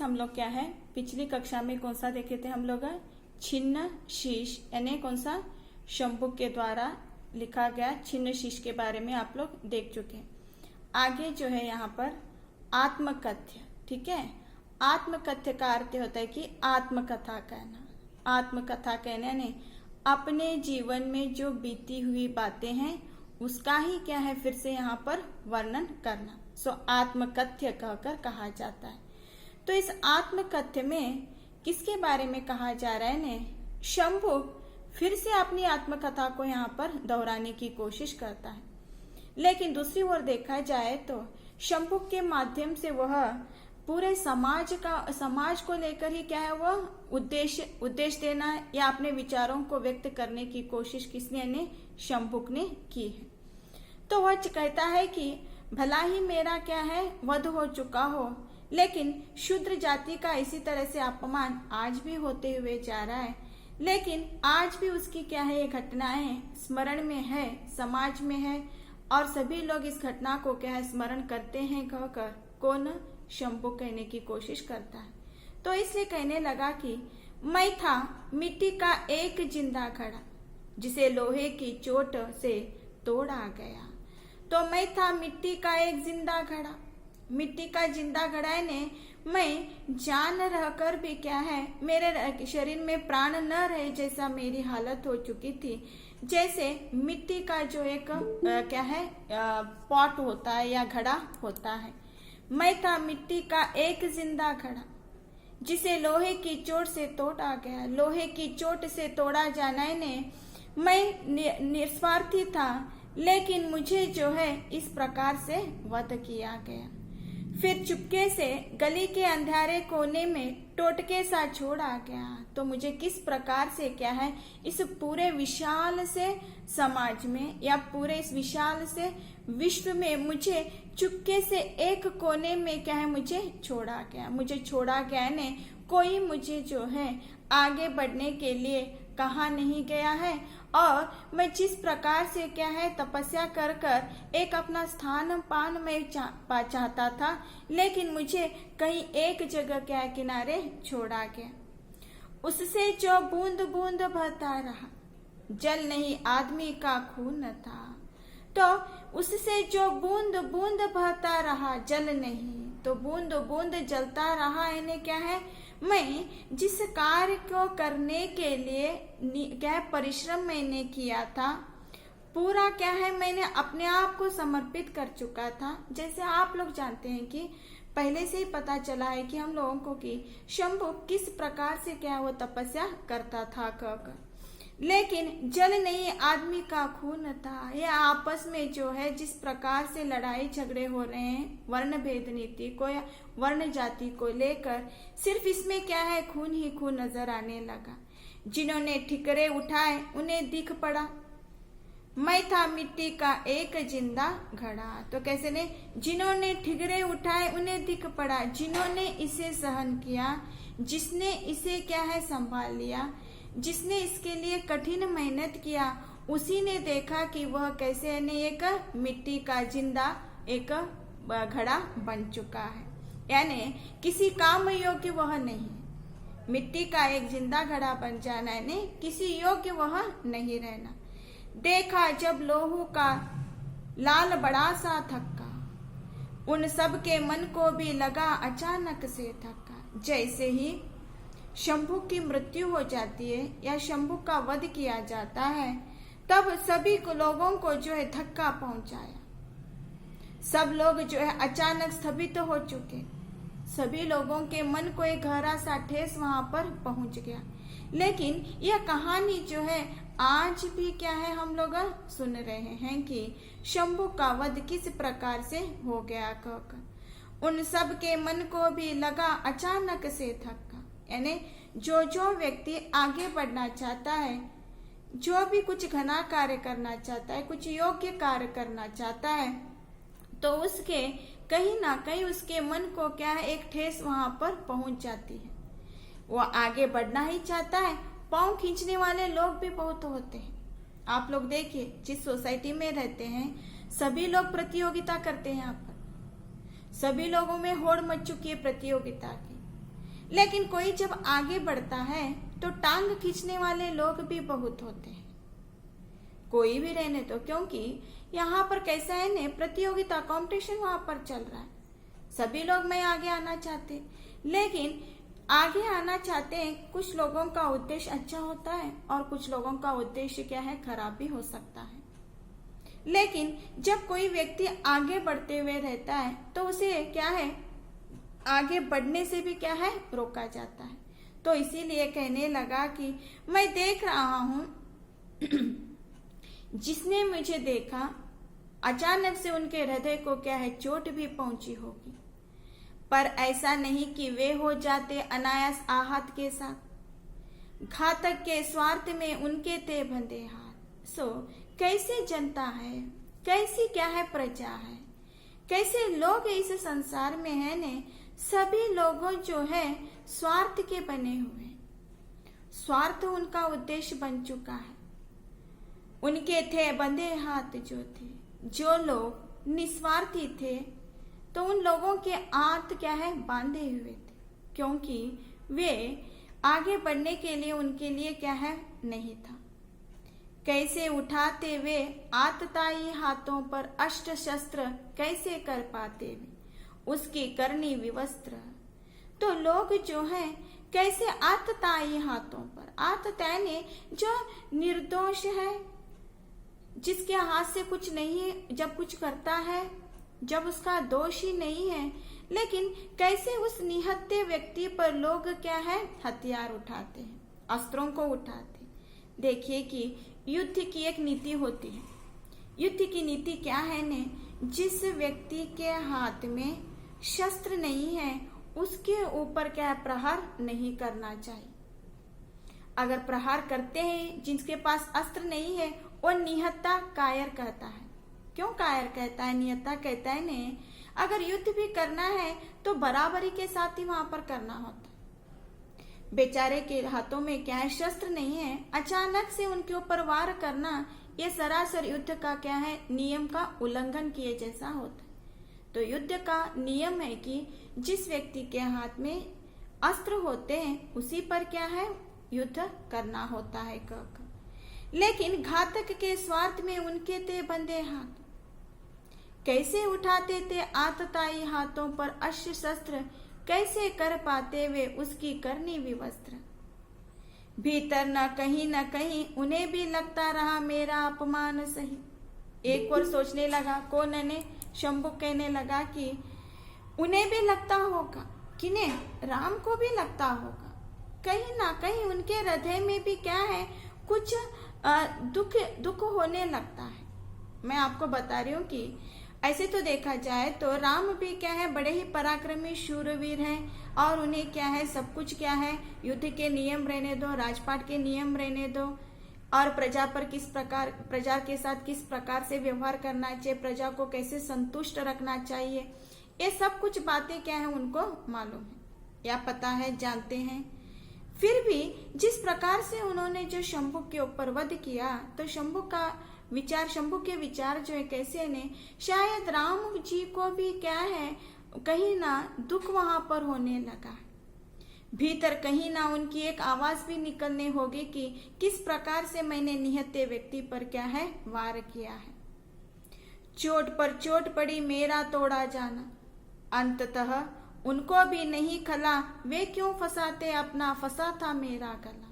हम लोग क्या है पिछली कक्षा में कौन सा देखे थे हम लोग, छिन्न शीश यानी कौन सा, शंभुक के द्वारा लिखा गया छिन्न शीश के बारे में आप लोग देख चुके हैं। आगे जो है यहाँ पर आत्मकथ्य, ठीक है। आत्मकथ्य का अर्थ होता है कि आत्मकथा कहना। आत्मकथा कहने ने अपने जीवन में जो बीती हुई बातें हैं उसका ही क्या है फिर से यहाँ पर वर्णन करना। सो आत्मकथ्य कहकर कहा जाता है। तो इस आत्मकथ्य में किसके बारे में कहा जा रहा है ने, शंभुक फिर से अपनी आत्मकथा को यहाँ पर दोहराने की कोशिश करता है। लेकिन दूसरी ओर देखा जाए तो शंभुक के माध्यम से वह पूरे समाज को लेकर ही क्या है वह उद्देश्य देना या अपने विचारों को व्यक्त करने की कोशिश किसने ने, शंभुक ने की है। तो वह कहता है कि भला ही मेरा क्या है वध हो चुका हो, लेकिन शूद्र जाति का इसी तरह से अपमान आज भी होते हुए जा रहा है। लेकिन आज भी उसकी क्या है ये घटनाएं स्मरण में है, समाज में है, और सभी लोग इस घटना को क्या है स्मरण करते हैं कहकर कौन, शंभुक कहने की कोशिश करता है। तो इसलिए कहने लगा कि मैं था मिट्टी का एक जिंदा घड़ा जिसे लोहे की चोट से तोड़ा गया। तो मैं था मिट्टी का एक जिंदा घड़ा, मिट्टी का जिंदा घड़ा ने मैं जान रहकर भी क्या है मेरे शरीर में प्राण न रहे जैसा मेरी हालत हो चुकी थी। जैसे मिट्टी का जो एक क्या है पॉट होता है या घड़ा होता है। मैं था मिट्टी का एक जिंदा घड़ा जिसे लोहे की चोट से तोड़ा गया। लोहे की चोट से तोड़ा जाना ने मैं निस्वार्थी था, लेकिन मुझे जो है इस प्रकार से वध किया गया। फिर चुपके से गली के अंधेरे कोने में टोटके सा छोड़ा गया। तो मुझे किस प्रकार से क्या है इस पूरे विशाल से समाज में या पूरे इस विशाल से विश्व में मुझे चुपके से एक कोने में क्या है मुझे छोड़ा गया। मुझे छोड़ा गया ने कोई मुझे जो है आगे बढ़ने के लिए कहा नहीं गया है, और मैं जिस प्रकार से क्या है तपस्या कर कर एक अपना स्थान पान में चाहता था, लेकिन मुझे कहीं एक जगह क्या है किनारे छोड़ा गया। उससे जो बूंद बूंद बहता रहा, जल नहीं आदमी का खून था। तो उससे जो बूंद बूंद बहता रहा, जल नहीं, तो बूंद बूंद जलता रहा। इन्हें क्या है मैं जिस कार्य को करने के लिए क्या परिश्रम मैंने किया था, पूरा क्या है मैंने अपने आप को समर्पित कर चुका था। जैसे आप लोग जानते हैं कि पहले से ही पता चला है कि हम लोगों को कि शंभुक किस प्रकार से क्या वो तपस्या करता था कहकर, लेकिन जल नहीं आदमी का खून था। यह आपस में जो है जिस प्रकार से लड़ाई झगड़े हो रहे हैं वर्ण भेद नीति को या वर्ण जाति को लेकर, सिर्फ इसमें क्या है खून ही खून नजर आने लगा। जिन्होंने ठिकरे उठाए उन्हें दिख पड़ा मैं था मिट्टी का एक जिंदा घड़ा। तो कैसे ने जिन्होंने ठिकरे उठाए उन्हें दिख पड़ा, जिन्होंने इसे सहन किया, जिसने इसे क्या है संभाल लिया, जिसने इसके लिए कठिन मेहनत किया, उसी ने देखा कि वह कैसे ने एक मिट्टी का जिंदा एक घड़ा बन चुका है, यानी किसी काम योग्य वह नहीं। मिट्टी का एक जिंदा घड़ा बन जाना यानी किसी योग्य वह नहीं रहना। देखा जब लोहू का लाल बड़ा सा थक्का, उन सब के मन को भी लगा अचानक से धक्का। जैसे ही शंभुक की मृत्यु हो जाती है या शंभुक का वध किया जाता है, तब सभी लोगों को जो है धक्का पहुंचाया। सब लोग जो है अचानक स्थगित हो चुके, सभी लोगों के मन को एक गहरा सा ठेस वहां पर पहुंच गया। लेकिन यह कहानी जो है आज भी क्या है हम लोग सुन रहे हैं कि शंभुक का वध किस प्रकार से हो गया कहकर। उन सब के मन को भी लगा अचानक से धक्का, यानी जो व्यक्ति आगे बढ़ना चाहता है, जो भी कुछ घना कार्य करना चाहता है, कुछ योग्य कार्य करना चाहता है, तो उसके कहीं ना कहीं उसके मन को क्या है एक ठेस वहां पर पहुंच जाती है। वो आगे बढ़ना ही चाहता है, पांव खींचने वाले लोग भी बहुत होते हैं। आप लोग देखिए जिस सोसाइटी में रहते हैं सभी लोग प्रतियोगिता करते हैं। यहाँ पर सभी लोगों में होड़ मच चुकी है प्रतियोगिता की। लेकिन कोई जब आगे बढ़ता है तो टांग खींचने वाले लोग भी बहुत होते हैं। कोई भी रहने तो, क्योंकि यहाँ पर कैसा है ने, प्रतियोगिता कंपटीशन वहां पर चल रहा है। सभी लोग मैं आगे आना चाहते, लेकिन आगे आना चाहते हैं, कुछ लोगों का उद्देश्य अच्छा होता है और कुछ लोगों का उद्देश्य क्या है, खराब भी हो सकता है। लेकिन जब कोई व्यक्ति आगे बढ़ते हुए रहता है तो उसे क्या है, आगे बढ़ने से भी क्या है, रोका जाता है। तो इसीलिए कहने लगा कि मैं देख रहा हूं जिसने मुझे देखा, अचानक से उनके हृदय को क्या है, चोट भी पहुंची होगी, पर ऐसा नहीं कि वे हो जाते अनायास आहत के साथ। घातक के स्वार्थ में उनके थे बंधे हाथ। सो कैसे जनता है, कैसी क्या है प्रजा है, कैसे लोग इस संसार में है ने, सभी लोगों जो है स्वार्थ के बने हुए। स्वार्थ उनका उद्देश्य बन चुका है। उनके थे बंधे हाथ जो थे, जो लोग निस्वार्थी थे, तो उन लोगों के हाथ क्या है, बांधे हुए थे, क्योंकि वे आगे बढ़ने के लिए उनके लिए क्या है, नहीं था। कैसे उठाते वे आतताई हाथों पर अष्ट शस्त्र, कैसे कर पाते वे उसकी करनी विवस्त्र। तो लोग जो हैं कैसे आतताई हाथों पर, आतताई ने जो निर्दोष है, जिसके हाथ से कुछ नहीं है, जब कुछ करता है, जब उसका दोष ही नहीं है, लेकिन कैसे उस निहत्थे व्यक्ति पर लोग क्या है, हथियार उठाते हैं, अस्त्रों को उठाते हैं। देखिए कि युद्ध की एक नीति होती है। युद्ध की नीति क्या है ने, जिस व्यक्ति के हाथ में शस्त्र नहीं है उसके ऊपर क्या है, प्रहार नहीं करना चाहिए। अगर प्रहार करते हैं जिसके पास अस्त्र नहीं है, वो निहत्था कायर कहता है। क्यों कायर कहता है, निहत्था कहता है ने, अगर युद्ध भी करना है तो बराबरी के साथ ही वहां पर करना होता है। बेचारे के हाथों में क्या है, शस्त्र नहीं है, अचानक से उनके ऊपर वार करना, ये सरासर युद्ध का क्या है, नियम का उल्लंघन किए जैसा होता है। तो युद्ध का नियम है कि जिस व्यक्ति के हाथ में अस्त्र होते हैं उसी पर क्या है, युद्ध करना होता है। लेकिन घातक के स्वार्थ में उनके थे बंधे हाथ, कैसे उठाते थे आतताई हाथों पर अश्व शस्त्र, कैसे कर पाते वे उसकी करनी विवस्त्र। भीतर न कहीं उन्हें भी लगता रहा मेरा अपमान सही। एक और सोचने लगा, कौन ने, शंभु कहने लगा कि उन्हें भी लगता होगा, किन्हें, राम को भी लगता होगा, कहीं ना कहीं उनके हृदय में भी क्या है, कुछ दुख होने लगता है। मैं आपको बता रही हूँ कि ऐसे तो देखा जाए तो राम भी क्या है, बड़े ही पराक्रमी शूरवीर हैं, और उन्हें क्या है, सब कुछ क्या है, युद्ध के नियम रहने दो, राजपाट के नियम रहने दो, और प्रजा पर किस प्रकार, प्रजा के साथ किस प्रकार से व्यवहार करना चाहिए, प्रजा को कैसे संतुष्ट रखना चाहिए, ये सब कुछ बातें क्या है उनको मालूम है या पता है, जानते हैं। फिर भी जिस प्रकार से उन्होंने जो शंभु के ऊपर वध किया, तो शंभु का विचार, शंभु के विचार जो है कैसे ने, शायद राम जी को भी क्या है, कहीं ना दुख वहां पर होने लगा। भीतर कहीं ना उनकी एक आवाज भी निकलने होगी कि किस प्रकार से मैंने निहत्थे व्यक्ति पर क्या है, वार किया है। चोट पर चोट पड़ी मेरा तोड़ा जाना, अंततः उनको भी नहीं खला, वे क्यों फंसाते अपना, फंसा था मेरा गला।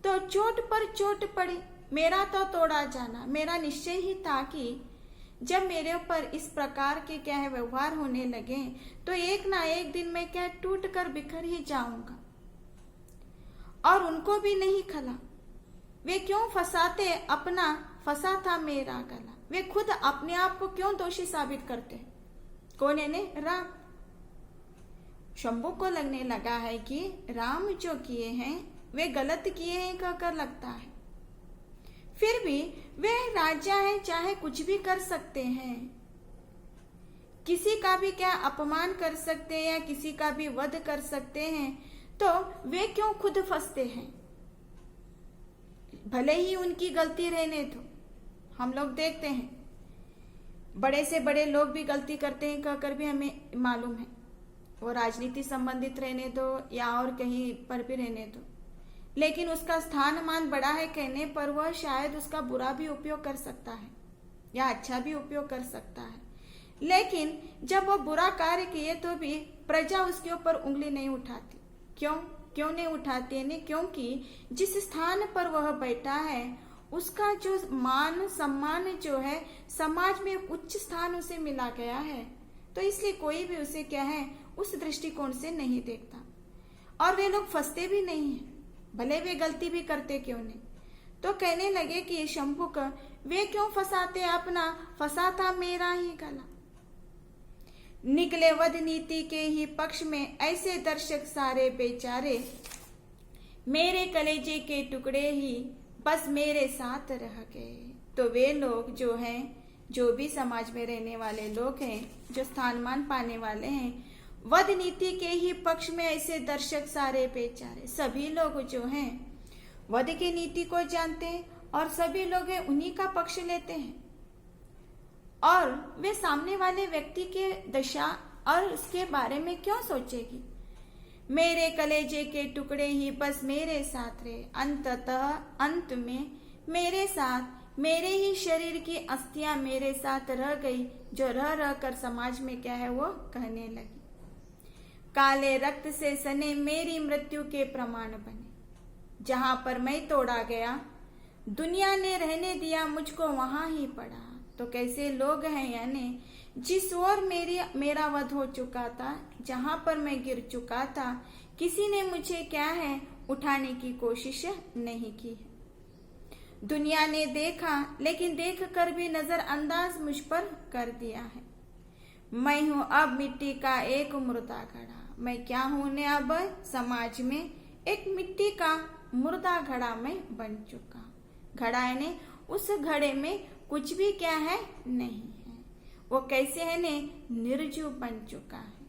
तो चोट पर चोट पड़ी, मेरा तो तोड़ा जाना, मेरा निश्चय ही था कि जब मेरे ऊपर इस प्रकार के क्या है व्यवहार होने लगे, तो एक ना एक दिन मैं क्या टूट कर बिखर ही जाऊंगा। और उनको भी नहीं खला, वे क्यों फंसाते अपना, फंसा था मेरा गला। वे खुद अपने आप को क्यों दोषी साबित करते, कौन है ने, राम। शंभु को लगने लगा है कि राम जो किए हैं वे गलत किए हैं कहकर लगता है। फिर भी वे राजा हैं, चाहे कुछ भी कर सकते हैं, किसी का भी क्या अपमान कर सकते हैं या किसी का भी वध कर सकते हैं, तो वे क्यों खुद फंसते हैं। भले ही उनकी गलती रहने दो, हम लोग देखते हैं बड़े से बड़े लोग भी गलती करते हैं कहकर भी हमें मालूम है। वो राजनीति संबंधित रहने दो या और कहीं पर भी रहने दो, लेकिन उसका स्थान मान बड़ा है कहने पर वह शायद उसका बुरा भी उपयोग कर सकता है या अच्छा भी उपयोग कर सकता है। लेकिन जब वो बुरा कार्य किए तो भी प्रजा उसके ऊपर उंगली नहीं उठाती। क्यों नहीं उठाती है? क्योंकि जिस स्थान पर वह बैठा है उसका जो मान सम्मान जो है समाज में उच्च स्थान उसे मिला गया है, तो इसलिए कोई भी उसे क्या है उस दृष्टिकोण से नहीं देखता और वे लोग फंसते भी नहीं है, भले वे गलती भी करते क्यों नहीं। तो कहने लगे कि शंभुक वे क्यों फंसाते, अपना फंसाता मेरा ही गला। निकले वध नीति के ही पक्ष में ऐसे दर्शक सारे बेचारे, मेरे कलेजे के टुकड़े ही बस मेरे साथ रह गए। तो वे लोग जो हैं, जो भी समाज में रहने वाले लोग हैं, जो स्थानमान पाने वाले हैं, वध नीति के ही पक्ष में ऐसे दर्शक सारे बेचारे, सभी लोग जो हैं वध की नीति को जानते हैं और सभी लोग उन्हीं का पक्ष लेते हैं और वे सामने वाले व्यक्ति के दशा और उसके बारे में क्यों सोचेगी। मेरे कलेजे के टुकड़े ही बस मेरे साथ रहे, अंततः अंत में मेरे साथ मेरे ही शरीर की अस्थियां मेरे साथ रह गई, जो रह रह कर समाज में क्या है वो कहने लगी। काले रक्त से सने मेरी मृत्यु के प्रमाण बने, जहां पर मैं तोड़ा गया दुनिया ने रहने दिया मुझको वहां ही पड़ा। तो कैसे लोग हैं, यानी जिस ओर मेरा वध हो चुका था, जहां पर मैं गिर चुका था, किसी ने मुझे क्या है उठाने की कोशिश नहीं की है। दुनिया ने देखा लेकिन देख कर भी नजरअंदाज मुझ पर कर दिया है। मैं हूं अब मिट्टी का एक मुर्दा घड़ा, मैं क्या हूं ने अब समाज में एक मिट्टी का मुर्दा घड़ा में बन चुका। घड़ा ने उस घड़े में कुछ भी क्या है नहीं है, वो कैसे है ने निर्जीव बन चुका है।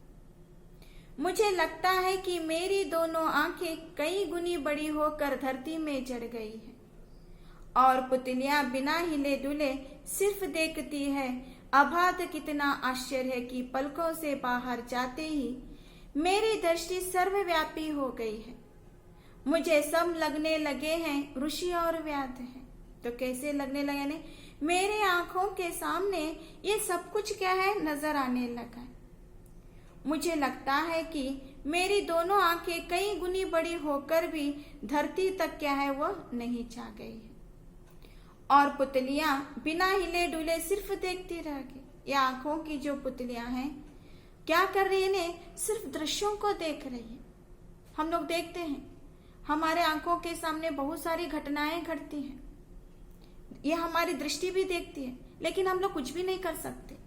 मुझे लगता है कि मेरी दोनों आंखें कई गुनी बड़ी होकर धरती में जड़ गई है और पुतलियां बिना हिले डुले सिर्फ देखती है। अबाध कितना आश्चर्य है कि पलकों से बाहर जाते ही मेरी दृष्टि सर्वव्यापी हो गई है। मुझे सब लगने लगे हैं ऋषि और व्याध है। तो कैसे लगने लगे ने मेरे आंखों के सामने ये सब कुछ क्या है नजर आने लगा है। मुझे लगता है कि मेरी दोनों आंखें कई गुनी बड़ी होकर भी धरती तक क्या है वो नहीं छा गई है और पुतलियां बिना हिले डुले सिर्फ देखती रह गई। ये आंखों की जो पुतलियां हैं क्या कर रही है ने सिर्फ दृश्यों को देख रही है। हम लोग देखते हैं हमारे आंखों के सामने बहुत सारी घटनाएं घटती हैं, ये हमारी दृष्टि भी देखती है, लेकिन हम लोग कुछ भी नहीं कर सकते,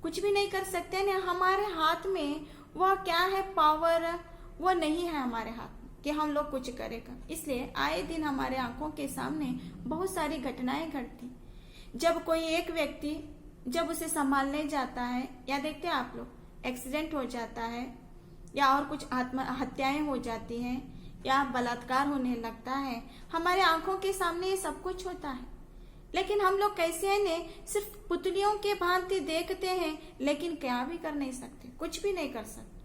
कुछ भी नहीं कर सकते ना। हमारे हाथ में वह क्या है पावर, वो नहीं है हमारे हाथ में कि हम लोग कुछ करेगा। इसलिए आए दिन हमारे आंखों के सामने बहुत सारी घटनाएं घटती। जब कोई एक व्यक्ति जब उसे संभालने जाता है या देखते हैं आप लोग एक्सीडेंट हो जाता है या और कुछ आत्महत्याएं हो जाती हैं या बलात्कार होने लगता है, हमारे आंखों के सामने ये सब कुछ होता है, लेकिन हम लोग कैसे है ने सिर्फ पुतलियों के भांति देखते हैं, लेकिन क्या भी कर नहीं सकते, कुछ भी नहीं कर सकते।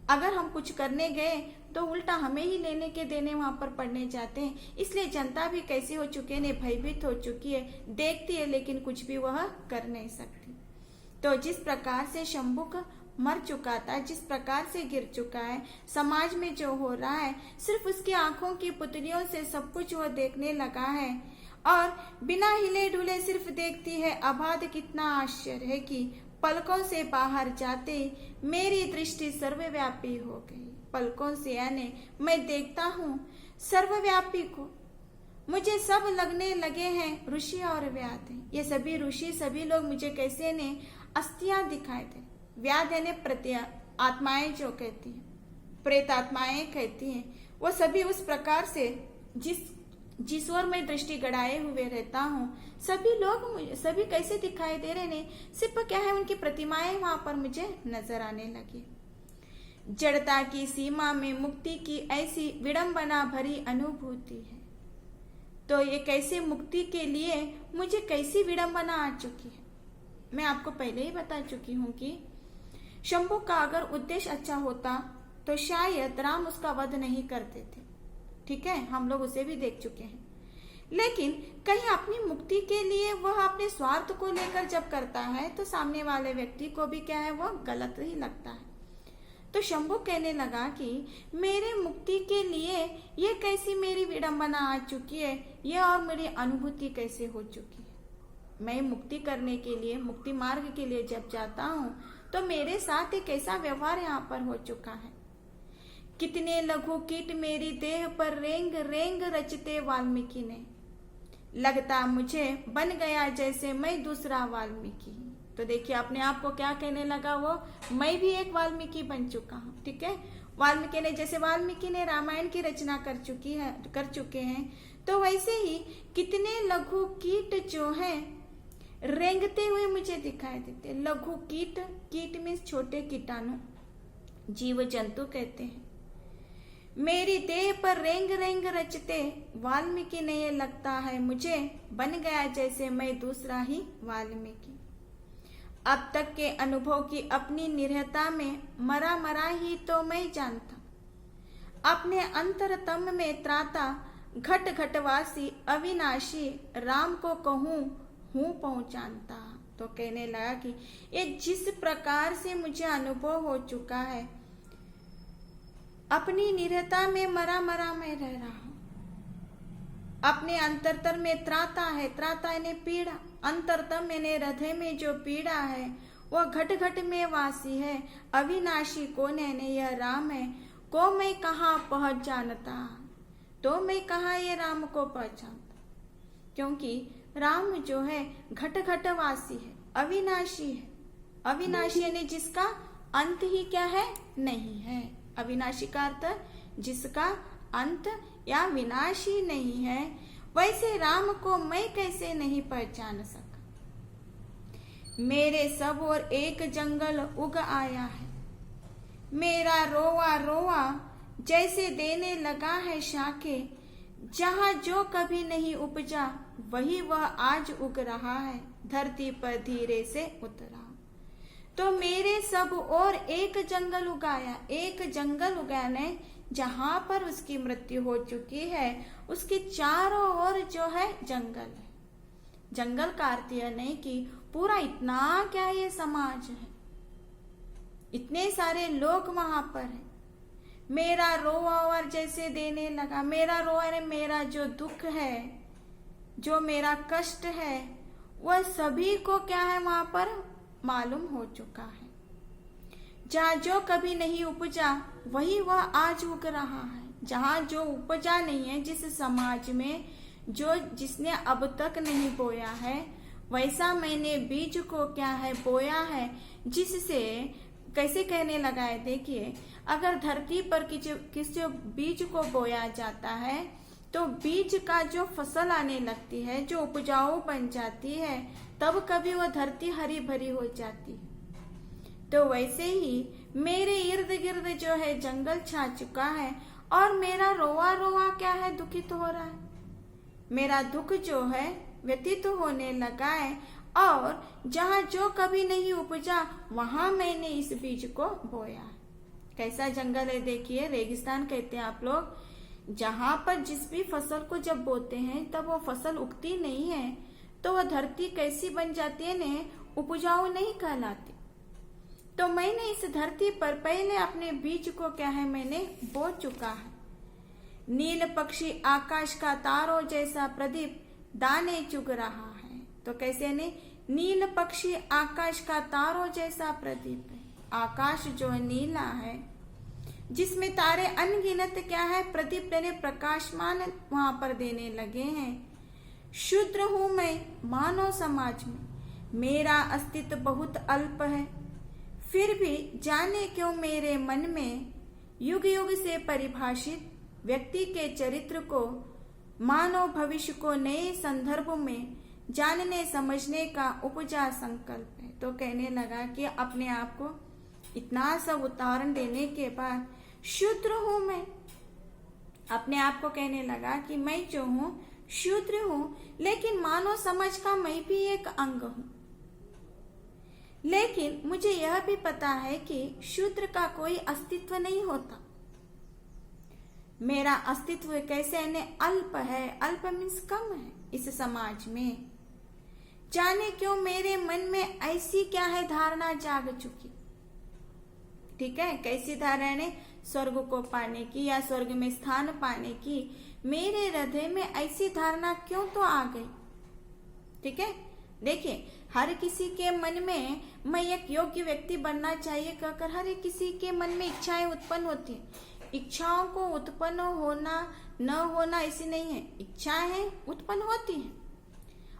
अगर हम कुछ करने गए तो उल्टा हमें ही लेने के देने वहां पर पड़ने जाते हैं। इसलिए जनता भी कैसी हो चुकी है ने भयभीत हो चुकी है, देखती है लेकिन कुछ भी वह कर नहीं सकती। तो जिस प्रकार से शंभुक मर चुका था, जिस प्रकार से गिर चुका है, समाज में जो हो रहा है सिर्फ उसकी आंखों की पुतलियों से सब कुछ वह देखने लगा है और बिना हिले डुले सिर्फ देखती है। अबाध कितना आश्चर्य है कि पलकों से बाहर जाते मेरी दृष्टि सर्वव्यापी हो गई। पलकों से यानी मैं देखता हूँ सर्वव्यापी को, मुझे सब लगने लगे हैं ऋषि और व्याध। ये सभी ऋषि सभी लोग मुझे कैसे ने अस्थियां दिखाई दे। व्याध ने प्रत्या आत्माएं जो कहती हैं, प्रेत आत्माएं कहती हैं, वो सभी उस प्रकार से जिस ओर मैं दृष्टि गड़ाए हुए रहता हूँ, सभी लोग सभी कैसे दिखाई दे रहे ने, सिर्फ क्या है उनकी प्रतिमाएं वहां पर मुझे नजर आने लगी। जड़ता की सीमा में मुक्ति की ऐसी विडंबना भरी अनुभूति है। तो ये कैसे मुक्ति के लिए मुझे कैसी विडंबना आ चुकी है, मैं आपको पहले ही बता चुकी हूँ कि शंभु का अगर उद्देश्य अच्छा होता तो शायद राम उसका वध नहीं करते थे। ठीक है, हम लोग उसे भी देख चुके हैं। लेकिन कहीं अपनी मुक्ति के लिए वह अपने स्वार्थ को लेकर जब करता है तो सामने वाले व्यक्ति को भी क्या है, वह गलत ही लगता है। तो शंभु कहने लगा कि मेरे मुक्ति के लिए ये कैसी मेरी विडंबना आ चुकी है, ये और मेरी अनुभूति कैसे हो चुकी है। मैं मुक्ति करने के लिए, मुक्ति मार्ग के लिए जब जाता हूँ तो मेरे साथ एक ऐसा व्यवहार यहाँ पर हो चुका है। कितने लघु कीट मेरी देह पर रेंग रेंग रचते वाल्मीकि ने, लगता मुझे बन गया जैसे मैं दूसरा वाल्मीकि। तो देखिए अपने आप को क्या कहने लगा, वो मैं भी एक वाल्मीकि बन चुका हूँ। ठीक है, वाल्मीकि ने, जैसे वाल्मीकि ने रामायण की रचना कर चुके हैं, तो वैसे ही कितने लघु कीट जो हैं रेंगते हुए मुझे दिखाई देते। लघु कीट, कीट मीन्स छोटे कीटाणु, जीव जंतु कहते हैं। मेरी देह पर रेंग रेंग रचते वाल्मीकि ने, ये लगता है मुझे बन गया जैसे मैं दूसरा ही वाल्मीकि। अब तक के अनुभव की अपनी निरहता में मरा मरा ही तो मैं जानता, अपने अंतरतम में त्राता घट घटवासी अविनाशी राम को कहूँ हूँ पहुंचाता। तो कहने लगा कि ये जिस प्रकार से मुझे अनुभव हो चुका है, अपनी निरता में मरा मरा मैं रह रहा हूं, अपने अंतरतम में त्राता है, त्राता यानी पीड़ा, अंतरतम यानी हृदय में जो पीड़ा है वह घट घट में वासी है। अविनाशी कौन है, यह राम है, को मैं कहाँ पहुंच जानता, तो मैं कहाँ ये राम को पहचानता। क्योंकि राम जो है घट घट वासी है, अविनाशी है। अविनाशी यानी जिसका अंत ही क्या है, नहीं है। अविनाशी का अर्थ जिसका अंत या विनाशी नहीं है। वैसे राम को मैं कैसे नहीं पहचान सका। मेरे सब और एक जंगल उग आया है, मेरा रोवा रोवा जैसे देने लगा है शाखे। जहाँ जो कभी नहीं उपजा वही वह आज उग रहा है, धरती पर धीरे से उतरा। तो मेरे सब और एक जंगल उगाया, एक जंगल उगाने जहां पर उसकी मृत्यु हो चुकी है उसके चारों ओर जो है जंगल है। जंगल का अर्थ यह नहीं कि पूरा इतना क्या ये समाज है, इतने सारे लोग वहां पर है। मेरा रोआ और जैसे देने लगा, मेरा रोआ मेरा जो दुख है, जो मेरा कष्ट है, वह सभी को क्या है वहां पर मालूम हो चुका है। जहाँ जो कभी नहीं उपजा वही वह आज उग रहा है। जहाँ जो उपजा नहीं है, जिस समाज में जो जिसने अब तक नहीं बोया है, वैसा मैंने बीज को क्या है बोया है, जिससे कैसे कहने लगा है। देखिए अगर धरती पर किसी बीज को बोया जाता है तो बीज का जो फसल आने लगती है, जो उपजाऊ बन जाती है, तब कभी वह धरती हरी भरी हो जाती है। तो वैसे ही मेरे इर्द गिर्द जो है जंगल छा चुका है और मेरा रोआ रोआ क्या है दुखित हो रहा है। मेरा दुख जो है व्यतीत होने लगा है और जहाँ जो कभी नहीं उपजा वहां मैंने इस बीज को बोया। कैसा जंगल है देखिए, रेगिस्तान कहते हैं आप लोग। जहां पर जिस भी फसल को जब बोते हैं तब वो फसल उगती नहीं है तो वह धरती कैसी बन जाती है ने, उपजाऊ नहीं कहलाती। तो मैंने इस धरती पर पहले अपने बीज को क्या है मैंने बो चुका है। नील पक्षी आकाश का तारों जैसा प्रदीप दाने चुग रहा है। तो कैसे ने, नील पक्षी आकाश का तारों जैसा प्रदीप है। आकाश जो नीला है जिसमें तारे अनगिनत क्या है प्रदीप देने प्रकाशमान वहां पर देने लगे हैं। शूद्र हूं मैं मानव समाज में, मेरा अस्तित्व बहुत अल्प है, फिर भी जाने क्यों मेरे मन में युग युग से परिभाषित व्यक्ति के चरित्र को, मानव भविष्य को नए संदर्भ में जानने समझने का उपजा संकल्प है। तो कहने लगा कि अपने आप को इतना सब उदाहरण देने के बाद शूद्र हूं मैं, अपने आप को कहने लगा कि मैं जो हूं शूद्र हूं, लेकिन मानव समाज का मैं भी एक अंग हूं। लेकिन मुझे यह भी पता है कि शूद्र का कोई अस्तित्व नहीं होता। मेरा अस्तित्व कैसे अल्प है, अल्प मीन्स कम है इस समाज में। जाने क्यों मेरे मन में ऐसी क्या है धारणा जाग चुकी। ठीक है, कैसी धारणा? स्वर्ग को पाने की या स्वर्ग में स्थान पाने की मेरे हृदय में ऐसी धारणा क्यों तो आ गई। ठीक है, देखिए हर किसी के मन में मैं एक योग्य व्यक्ति बनना चाहिए कहकर हर एक किसी के मन में इच्छाएं उत्पन्न होती है। इच्छाओं को उत्पन्न होना न होना ऐसी नहीं है, इच्छाएं उत्पन्न होती हैं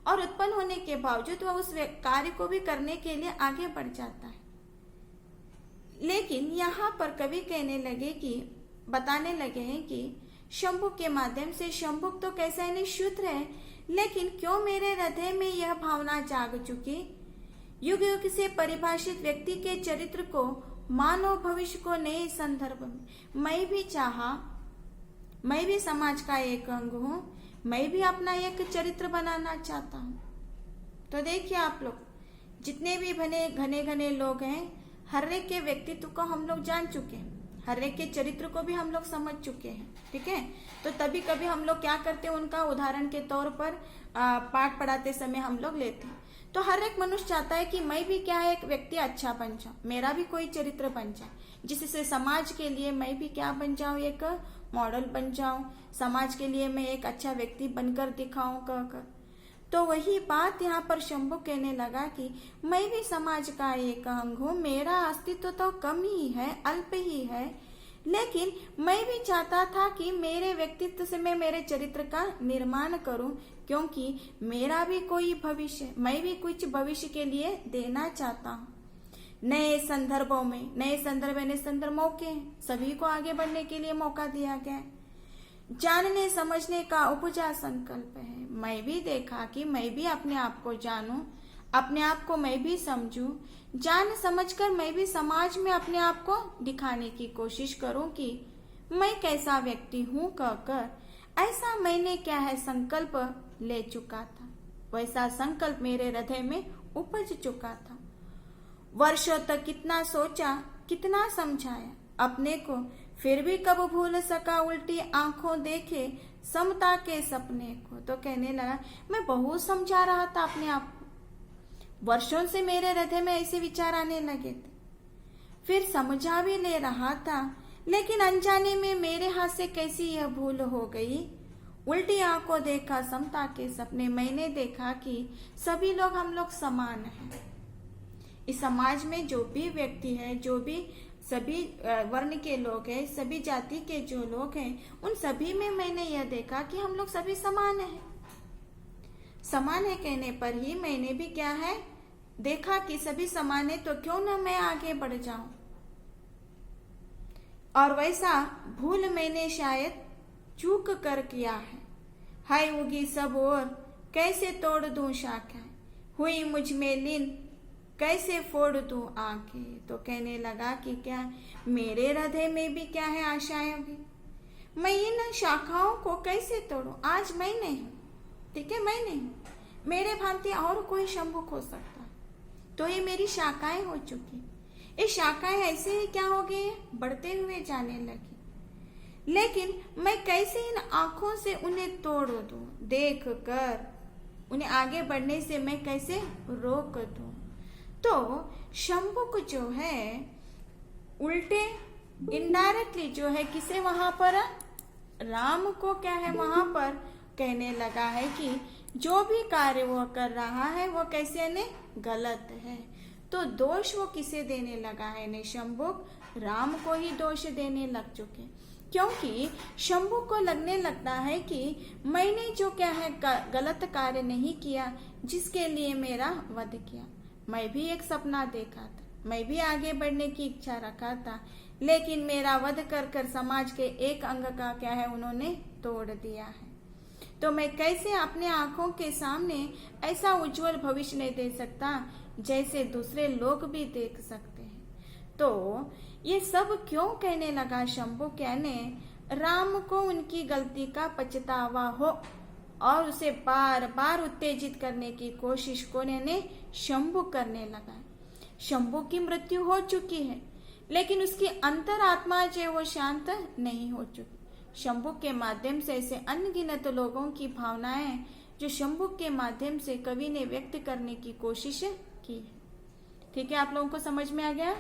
और उत्पन्न होने के बावजूद वह उस कार्य को भी करने के लिए आगे बढ़ जाता है। लेकिन यहाँ पर कवि कहने लगे कि बताने लगे हैं कि शंभु के माध्यम से शंभु तो कैसा है शूद्र है, लेकिन क्यों मेरे हृदय में यह भावना जाग चुकी। युग युग से परिभाषित व्यक्ति के चरित्र को मानव भविष्य को नए संदर्भ में मैं भी चाहा, मैं भी समाज का एक अंग हूं, मैं भी अपना एक चरित्र बनाना चाहता हूं। तो देखिए आप लोग जितने भी घने घने लोग हैं, हर एक के व्यक्तित्व को हम लोग जान चुके हैं, हर एक के चरित्र को भी हम लोग समझ चुके हैं। ठीक है, तो तभी कभी हम लोग क्या करते हैं, उनका उदाहरण के तौर पर पाठ पढ़ाते समय हम लोग लेते हैं। तो हर एक मनुष्य चाहता है कि मैं भी क्या है एक व्यक्ति अच्छा बन जाऊं, मेरा भी कोई चरित्र बन जाए, जिससे समाज के लिए मैं भी क्या बन जाऊं, एक मॉडल बन जाऊं, समाज के लिए मैं एक अच्छा व्यक्ति बनकर दिखाऊं कहकर। तो वही बात यहाँ पर शंभु कहने लगा कि मैं भी समाज का एक अंग हूँ, मेरा अस्तित्व तो कम ही है, अल्प ही है, लेकिन मैं भी चाहता था कि मेरे व्यक्तित्व से मैं मेरे चरित्र का निर्माण करूं, क्योंकि मेरा भी कोई भविष्य, मैं भी कुछ भविष्य के लिए देना चाहता हूँ। नए संदर्भों में, नए संदर्भ मौके हैं, सभी को आगे बढ़ने के लिए मौका दिया गया है। जानने समझने का उपजा संकल्प है। मैं भी देखा कि मैं भी अपने आप को जानूं, अपने आप को मैं भी समझूं, जान समझकर मैं भी समाज में अपने आप को दिखाने की कोशिश करूं कि मैं कैसा व्यक्ति हूं कहकर ऐसा मैंने क्या है संकल्प ले चुका था। वैसा संकल्प मेरे हृदय में उपज चुका था। वर्षों तक कितना सोचा, कितना समझाया अपने को, फिर भी कब भूल सका उल्टी आंखों देखे समता के सपने को। तो कहने लगा मैं बहुत समझा रहा था अपने आप को, वर्षों से मेरे हृदय में ऐसे विचार आने लगे थे, फिर समझा भी ले रहा था, लेकिन अनजाने में मेरे हाथ से कैसी यह भूल हो गई। उल्टी आंखों देखा समता के सपने, मैंने देखा कि सभी लोग हम लोग समान हैं। इस समाज में जो भी व्यक्ति है, जो भी सभी वर्ण के लोग हैं, सभी जाति के जो लोग हैं, उन सभी में मैंने यह देखा कि हम लोग सभी समान हैं। समान है कहने पर ही मैंने भी क्या है देखा कि सभी समान है, तो क्यों न मैं आगे बढ़ जाऊं। और वैसा भूल मैंने शायद चूक कर किया है। हाय उगी सब और कैसे तोड़ दूं शाखाएं, हुई मुझ में लीन कैसे फोड़ दूं आंखें। तो कहने लगा कि क्या मेरे हृदय में भी क्या है आशाएं अभी, मैं इन शाखाओं को कैसे तोड़ूं। आज मैं नहीं हूं, ठीक है, मैं नहीं हूं, मेरे भांति और कोई शंभु हो सकता, तो ये मेरी शाखाएं हो चुकी। ये शाखाएं ऐसे ही क्या हो गई, बढ़ते हुए जाने लगी, लेकिन मैं कैसे इन आंखों से उन्हें तोड़ दूं, देख कर उन्हें आगे बढ़ने से मैं कैसे रोक दूं। तो शंभुक जो है उल्टे इनडायरेक्टली जो है किसे वहां पर राम को क्या है वहां पर कहने लगा है कि जो भी कार्य वो कर रहा है वो कैसे ने गलत है। तो दोष वो किसे देने लगा है ने शंभुक राम को ही दोष देने लग चुके, क्योंकि शंभु को लगने लगता है कि मैंने जो क्या है गलत कार्य नहीं किया जिसके लिए मेरा वध किया। मैं भी एक सपना देखा था, मैं भी आगे बढ़ने की इच्छा रखा था, लेकिन मेरा वध कर कर समाज के एक अंग का क्या है उन्होंने तोड़ दिया है। तो मैं कैसे अपने आंखों के सामने ऐसा उज्जवल भविष्य नहीं दे सकता जैसे दूसरे लोग भी देख सकते हैं। तो ये सब क्यों कहने लगा शंभु, कहने राम को उनकी गलती का पछतावा हो और उसे बार बार उत्तेजित करने की कोशिश को ने शंभु करने लगा। शंभु की मृत्यु हो चुकी है, लेकिन उसकी अंतरात्मा जो वो शांत नहीं हो चुकी। शंभु के माध्यम से ऐसे अनगिनत लोगों की भावनाएं जो शंभु के माध्यम से कवि ने व्यक्त करने की कोशिश की है। ठीक है, आप लोगों को समझ में आ गया।